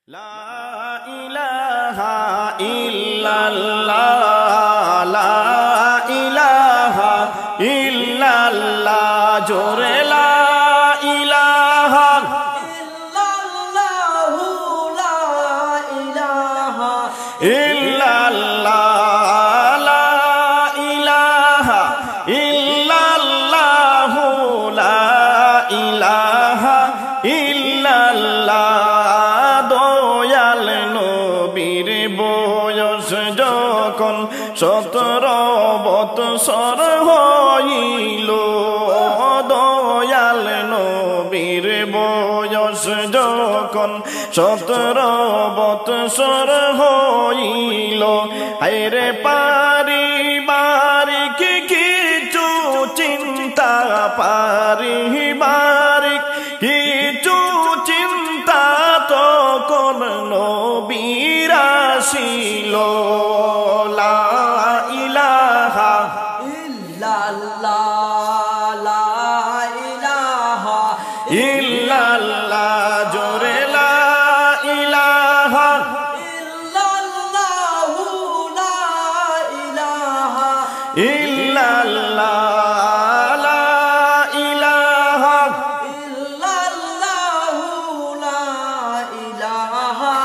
لا إله إلا الله لا إله إلا الله جور لا إله إلا الله لا إله إلا الله لا إله إلا الله لا إله إلا الله যখন 17 বৎসর হইল দয়াল নবীর বয়স যখন 17 বৎসর হইল হায়রে পারিবারিক কিছু চিন্তা পারিবারিক কিছু চিন্তা তখন নবীর আসিল লা ইলাহা ইল্লাল্লাহ লা ইলাহা ইল্লাল্লাহ জোরে লা ইলাহা ইল্লাল্লাহ লা ইলাহা ইল্লাল্লাহ লা ইলাহা ইল্লাল্লাহ লা ইলাহা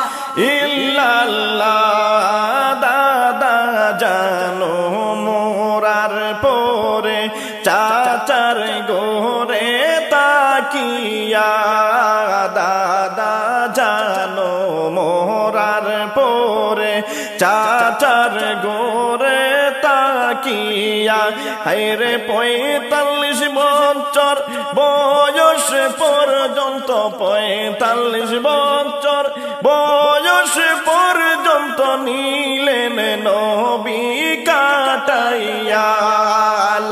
ইল্লাল্লাহ জানো মোরার পরে চাচার গোরে তাকিয়া দাদা জানো মোরার পরে চাচার গোরে তাকিয়া হায়রে 45 বছর বয়স পর্যন্ত 45 বছর বয়স পর্যন্ত নিলেন নবী কাটাইয়া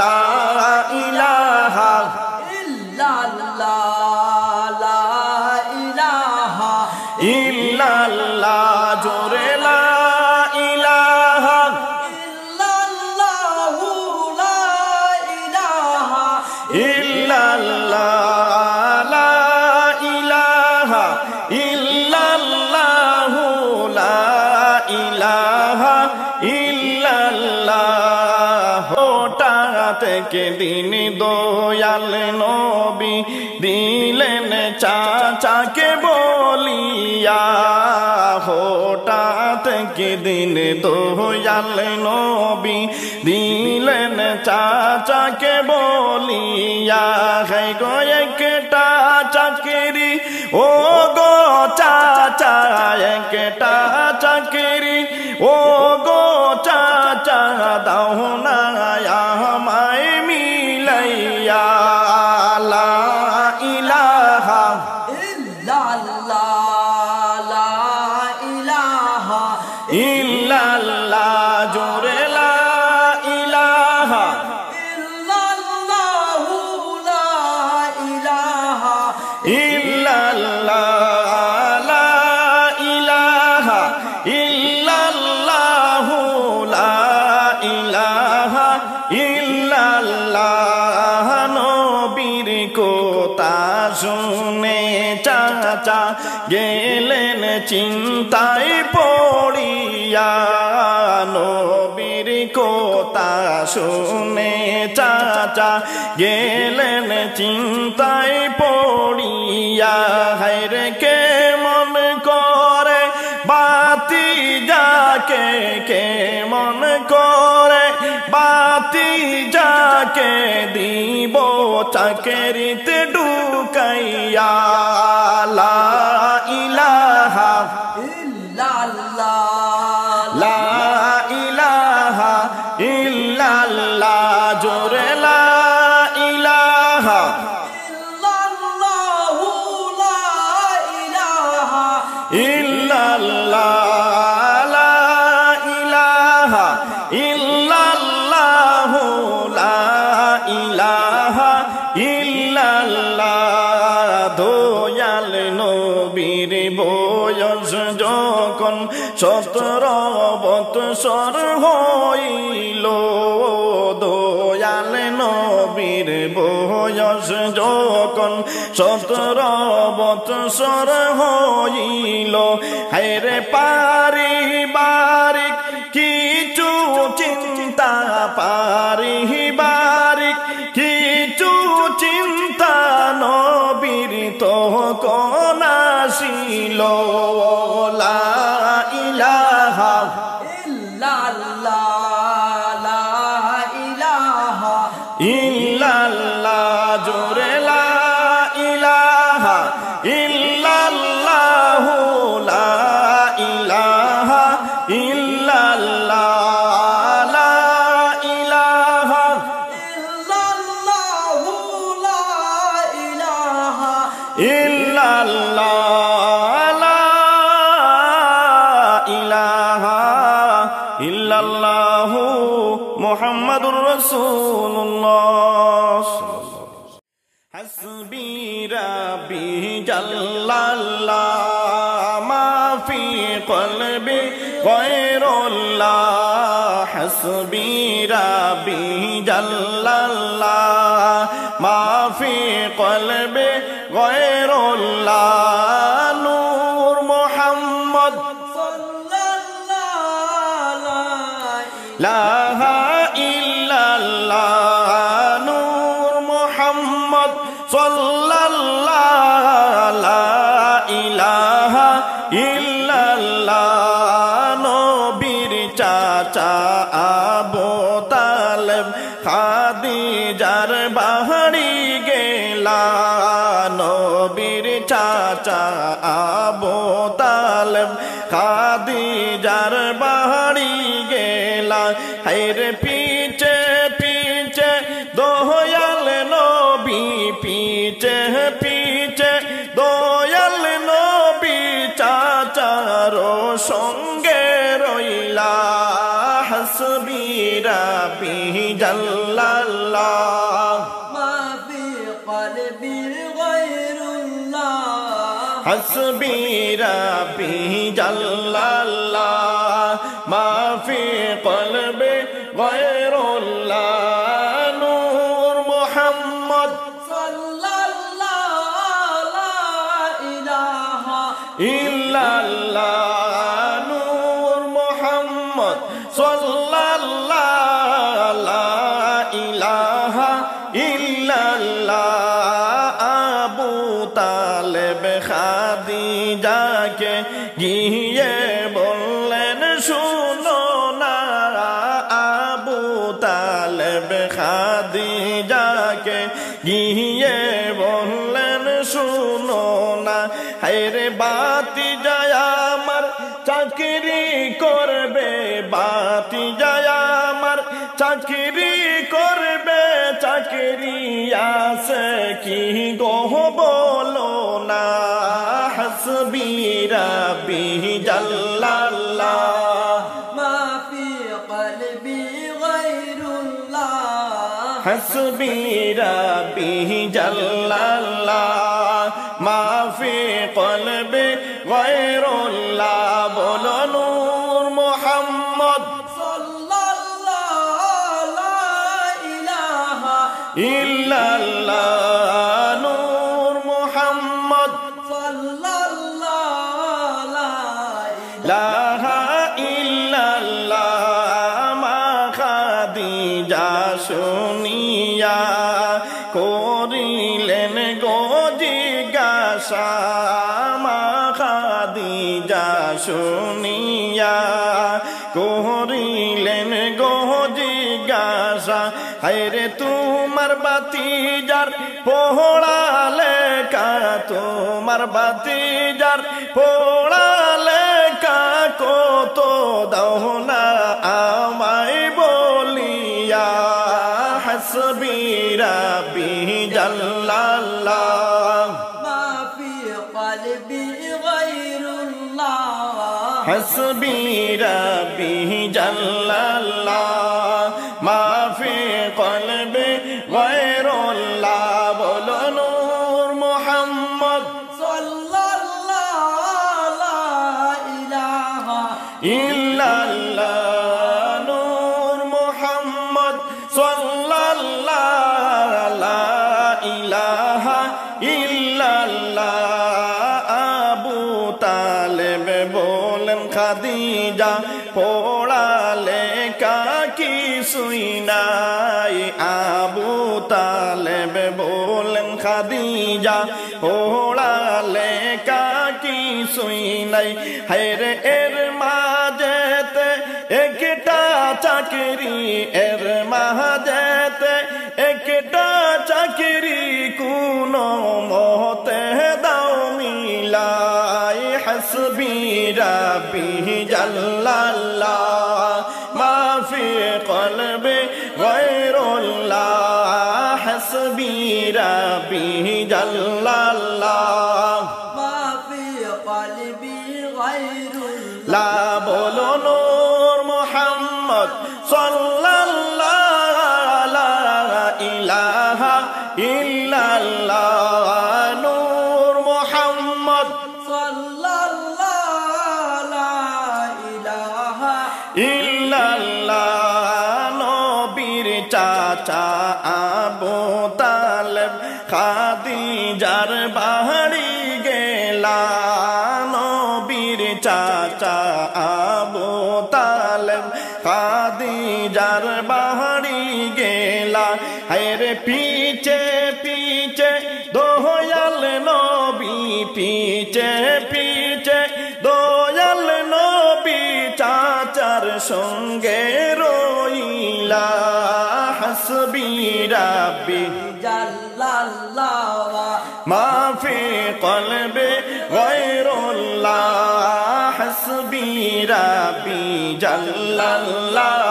লা ইলাহা ইল্লাল্লাহ লা ইলাহা ইল্লাল্লাহ জোরে লা ইলাহা ইল্লাল্লাহ লা ইলাহা ইল্লাল্লাহ লা ইলাহা ইল্লাল্লাহ লা ইলাহা ইল্লাল্লাহ হঠাৎ একদিন দয়াল নবী দিলেন চাচাকে বলিয়া হঠাৎ একদিন দয়াল নবী দিলেন চাচাকে বলিয়া হে গো একটা চাকরি ও গো চাচা একটা চাকরি ও গো চাচা দাও না আমায় মিলাইয়া লা ইলাহা ইল্লাল্লাহ লা ইলাহা ইল্লাল্লাহ জোরে লা ইলাহা ইল্লাল্লাহ লা ইলাহা ইল্লাল্লাহ লা ইলাহা ইল্লাল্লাহ লা ইলাহা ইল্লাল্লাহ নবীর কথা শুনে চাচা গেলেন চিন্তায় পড়িয়া নবীর কথা শুনে চাচা গেলেন চিন্তায় পড়িয়া হায়রে কেমন করে বাতি যাকে কেমন করে বাতি যাকে দিব চাকরিতে ঢুকাইয়া লা ইলাহা ইল্লাল্লাহ লা ইলাহা ইল্লাল্লাহ জোরে লা ইলাহা ইল্লাল্লাহ লা ইলাহা ইল্লাল্লাহ লা ইলাহা ইল্লাল্লাহ লা ইলাহা ইল্লাল্লাহ দয়াল নবীর বয় বয়স যখন 17 বৎসর হইল দয়াল নবীর বয়স যখন 17 বৎসর হইল হায়রে পারিবারিক কিছু চিন্তা পারিবারিক কিছু চিন্তা নবীর তখন আসিল লা ইলাহা ইল্লাল্লাহ লা ইলাহা ইল্লাল্লাহ জোরে লা ইলাহা ইল্লাল্লাহ লা ইলাহা ইল্লাল্লাহ লা ইলাহা ইল্লাল্লাহ লা ইলাহা ইল্লাল্লাহ লা ইলাহা ইল্লাল্লাহ মুহাম্মাদুর রাসূলুল্লাহ হাসবি রাব্বি জাল্লাল্লাহ মা ফি কলবি গায়রুল্লাহ হাসবি রাব্বি জাল্লাল্লাহ মা ফি কলবি গায়রুল্লাহ নূর মুহাম্মদ সাল্লাল্লাহু লা ইল্লাল্লাহ নূর মুহাম্মদ সাল্লাল্লাহু লা ইলাহা ইল্লাল্লাহ নবীর চাচা আবু তালেব খাদিজার বাড়ি গেলা নবীর চাচা আবু তালেব খাদিজার বাড়ি গেলা হায়রে পিছে পিছে দয়াল নবী পিছে পিছে দয়াল নবী চাচার সঙ্গে রইলা হাসবি রাব্বি জাল্লাল্লাহ মা ফি কলবি গায়রুল্লাহ হাসবি রাব্বি জাল্লাল্লাহ মা ফি কলবি গায়রুল্লাহ নূর মুহাম্মদ সাল্লাল্লাহু লা ইলাহা ইল্লাল্লাহ নূর মুহাম্মদ সাল্লাল্লাহু লা ইলাহা ইল্লাল্লাহ আবু তালেব খাদিজাকে গিয়ে বললেন শুনো না আবু তালেব খাদিজাকে গিয়ে বললেন শুনো না হায়রে বাতি যায় আমার চাকরি করবে বাতি যায় আমার চাকরি করবে চাকরি আছে কি গো বলো না হাসবি রাব্বি জাল্লাল্লাহ মা ফি কলবি গায়রুল্লাহ হাসবি রাব্বি জাল্লাল্লাহ মা ফি কলবি গায়রুল্লাহ বলো নূর মুহাম্মদ সাল্লাল্লাহু লা ইলাহা ইল্লাল্লাহ নূর মুহাম্মদ সাল্লাল্লাহু লা ইল্লাল্লাহ মা খাদিজা শুনিয়া করিলেন গো জিজ্ঞাসা মা খাদিজা শুনিয়া করিলেন গো জিজ্ঞাসা হায়রে তোমার বাতিজার পড়ালে কা তোমার বাতিজার পড়ালে কা কত দাও না আমায় বলিয়া হাসবি রাব্বি জাল্লাল্লাহ মা ফি কলবি গায়রুল্লাহ হাসবি রাব্বি জাল্লাল্লাহ মা ফি কলবি গায়রুল্লাহ বলো নূর মুহাম্মদ সাল্লাল্লাহু লা ইল্লাল্লাহ নূর মুহাম্মদ সাল্লাল্লাহ লা ইলাহা ইল্লাল্লাহ আবু তালেব বলেন খাদিজা পড়ালে কাকি সুইনাই আবু তালেব বলেন খাদিজা পড়ালে কাকি সুইনাই হায়রে এর মাঝেতে একটা চাকরি এর মাঝেতে একটা চাকরি কোন মতে দাও মিলাই হাসবি রাব্বি জাল্লাল্লাহ মা ফি কলবি গায়রুল্লাহ হাসবি রাব্বি জাল্লাল্লাহ মা ফি কলবি গায়রুল্লাহ লা বলো নূর মুহাম্মদ সাল্লাল্লাহ লা ইলাহা ইল্লাল্লাহ নূর মুহাম্মদ সাল্লাল্লাহু লা ইলাহা ইল্লাল্লাহ নবীর চাচা আবু তালেব খাদিজার বাড়ি গেলা নবীর চাচা আবু তালেব খাদিজার বাড়ি গেলা হায়রে পিছে পিছে দয়াল নবী পিছে পিছে দয়াল নবী চাচার সঙ্গে রইলা হাসবি রাব্বি জাল্লাল্লাহ মা ফি কলবি গায়রুল্লাহ হাসবি রাব্বি জাল্লাল্লাহ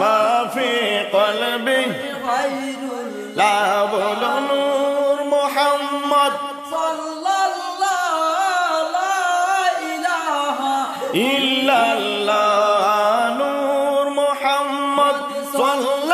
মা ফি কলবি গায়রুল্লাহ লা বলো নূর মুহাম্মদ সাল্লাল্লাহু লা ইলাহা ইল্লাল্লাহ নূর মুহাম্মদ সাল্লাল্লাহু